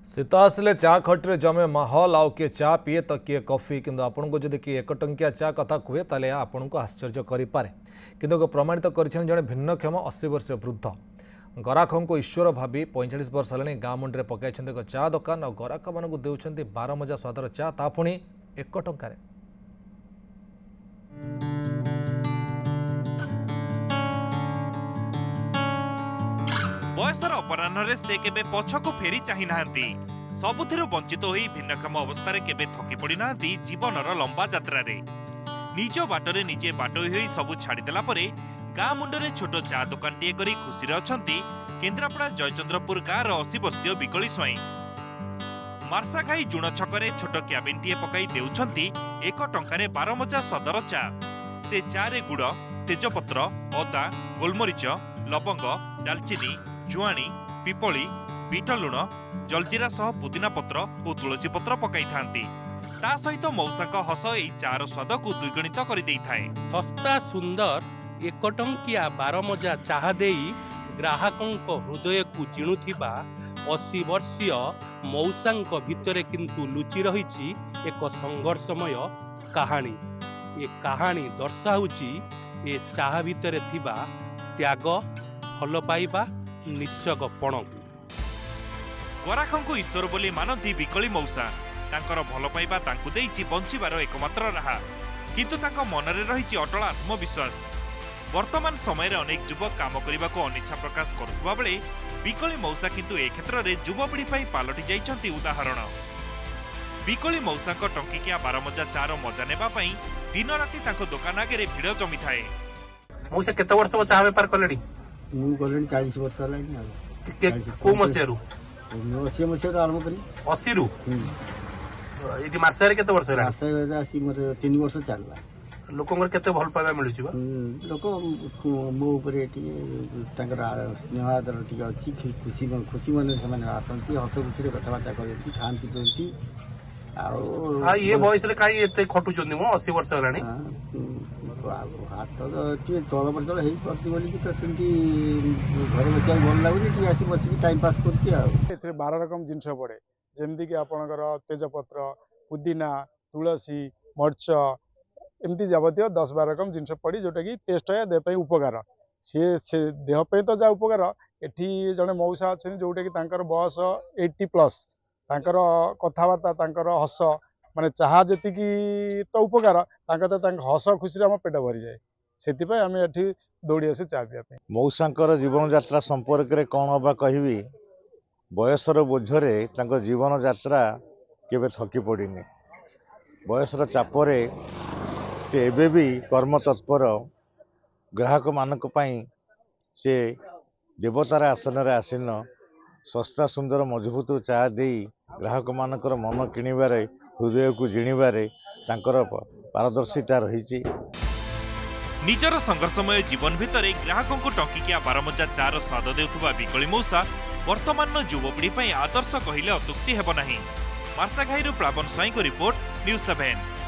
शीत आसिले चा खट्रे जमे माहौल आउ किए चा पीए तो किए कॉफी किंतु आपन को जदि किए 1 टंकिया चा कथा कहे ताले आपन को आश्चर्य करें किंतु प्रमाणित कर जड़े भिन्नक्षम 80 वर्षीय वृद्ध गराखों को ईश्वर भावी 45 वर्ष है गाँ मुंडे पकाई एक चा दुकान और गराख मान देउछंती 12 मजा स्वादर चा ता पुणी 1 टंकार। बयसर अपराह्न से केबे पछकु फेरी चाहि नाहंती सबुथिरु वंचित होई भिन्नक्षम अवस्था रे केबे थकी पड़ी नाहंती जीवनर लंबा यात्रा रे निज बाटरे निजे बाटोई होई सबु छाड़ी देला परे गाँ मुंडरे छोट चा दुकानटीए करी खुशी रे अछंती केन्द्रापड़ा जयचंद्रपुर गाँर 80 वर्षीय बिकली स्वाई मार्साघाई जुण छकरे छोट क्याबिनटीए पकाई देउछंती 1 टंकारे 12 मजा स्वादर चा। से चा रे गुड़ तेजपत्र अदा गोलमरीच लवंग डालचीनी जुआणी पिपली बीट लुण जलजीरा सह पुदीना पत्र और तुलसी पत्र पकाई थांती ता सहित मौसाक हस एई चार स्वाद को द्विगुणित कर देई थाए। सस्ता सुंदर 1 टंकिया 12 मजा चाहा देई ग्राहकों हृदय को जिणुथिबा 80 वर्षीय मौसांक भितरे किंतु लुचि रहिछि एक संघर्षमय कहानी। ए कहानी दर्शाउछि ए चाहा भितरे थिबा त्याग भल पाइबा निश्चक पण गराखों को ईश्वर बोली मानती बिकली मौसा तांकर भल पाइबा तांकु देइछि बंचिबार एकमात्र राहा किंतु तांको मनरे रहिछि अटल आत्मविश्वास। वर्तमान समय अनेक युवक काम करने को अनिच्छा प्रकाश करुवा बेले बिकली मौसा किंतु ए क्षेत्र में युवपीढ़ी पलटि जाइछंती उदाहरण। बिकली मौसा टंकिकिया 12 मजा चार मजा नेबा पई दिन राति तांको दुकान आगे भिड़ जमी थाए। मौसा केते वर्ष चाहा बेपार कलेडी? मु गलेनी 40 वर्ष हलानी आ को मसियारू 80 मसिया आरंभ करी 80 रु इति मार्सारे केते वर्ष हला? मार्सारे आसी मोर 3 वर्ष चलला। लोकंगर केते भल पाइबा मिलुछि बा? लोक मो ऊपर तांकर स्नेह आदर टिके अछि खुशी खुशी मन से माने आसंती हस खुशी रे कथबार्ता करती खांती पिंती आ ये बयस रे काई एते खटु चंदी मो 80 वर्ष हलानी हाथ तो टे चल प्रचल हेई परती बोली कि तो सेंती घर बसिया भल लागुनी कि आसी बसी टाइम पास करती आ एथरे 12 रकम जिंस पड़े जेमदी कि आपनकर तेजपत्र पुदीना तुलसी मर्च एमती जावतीय 10-12 रकम जिनस पड़ी जोटा कि टेस्ट है देह उपकार से देह तो जा उपकार एठी जने मौसा अच्छे जोटा कि तांकर बयस 80+ तांकर कथबार्ता तांकर हस माने चाहा जति कि तो उपकार हस खुशी आम पेट भरी जाए से आम एठी दौड़ी आसु चा पिया। मौसांकर जीवन यात्रा संपर्क रे कौन बा कहबी बयसर बोझरे तांकर जीवन यात्रा केबे थकी पड़िनी बयसर चापरे से एबे भी कर्म तत्पर ग्राहक मानक पई से देवतार आसन रे आसीन सस्ता सुंदर मजबूत चा दे ग्राहक मानकर मन किणिबारे हृदय को जिणिबारे तांकर पारदर्शिता रही। निजर संघर्षमय जीवन भितर ग्राहकों को टंकिकिया 12 मजा चार स्वाद देउथुबा बिकली मौसा वर्तमान युवपीढ़ी आदर्श कहले अत्युक्ति हेब नाही। मार्साघाई प्लावन स्वाई को रिपोर्ट न्यूज 7।